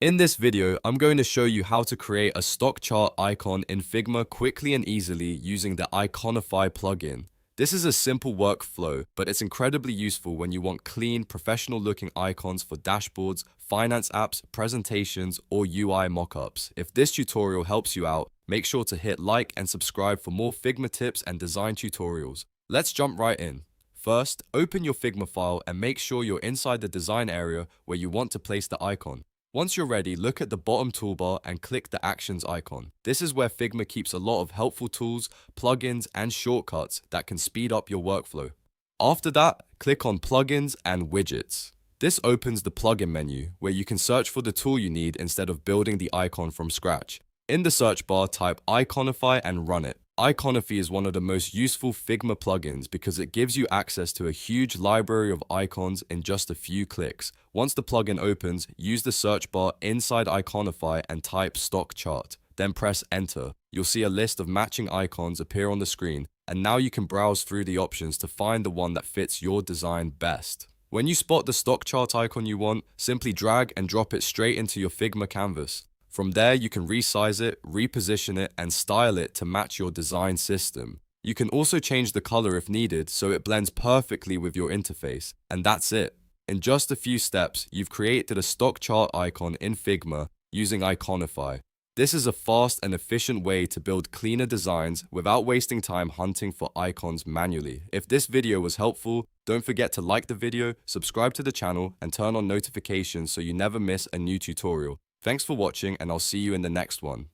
In this video, I'm going to show you how to create a stock chart icon in Figma quickly and easily using the Iconify plugin. This is a simple workflow, but it's incredibly useful when you want clean, professional-looking icons for dashboards, finance apps, presentations, or UI mockups. If this tutorial helps you out, make sure to hit like and subscribe for more Figma tips and design tutorials. Let's jump right in. First, open your Figma file and make sure you're inside the design area where you want to place the icon. Once you're ready, look at the bottom toolbar and click the Actions icon. This is where Figma keeps a lot of helpful tools, plugins, and shortcuts that can speed up your workflow. After that, click on Plugins and Widgets. This opens the plugin menu, where you can search for the tool you need instead of building the icon from scratch. In the search bar, type Iconify and run it. Iconify is one of the most useful Figma plugins because it gives you access to a huge library of icons in just a few clicks. Once the plugin opens, use the search bar inside Iconify and type stock chart. Then press enter. You'll see a list of matching icons appear on the screen, and now you can browse through the options to find the one that fits your design best. When you spot the stock chart icon you want, simply drag and drop it straight into your Figma canvas. From there, you can resize it, reposition it, and style it to match your design system. You can also change the color if needed so it blends perfectly with your interface. And that's it. In just a few steps, you've created a stock chart icon in Figma using Iconify. This is a fast and efficient way to build cleaner designs without wasting time hunting for icons manually. If this video was helpful, don't forget to like the video, subscribe to the channel, and turn on notifications so you never miss a new tutorial. Thanks for watching, and I'll see you in the next one.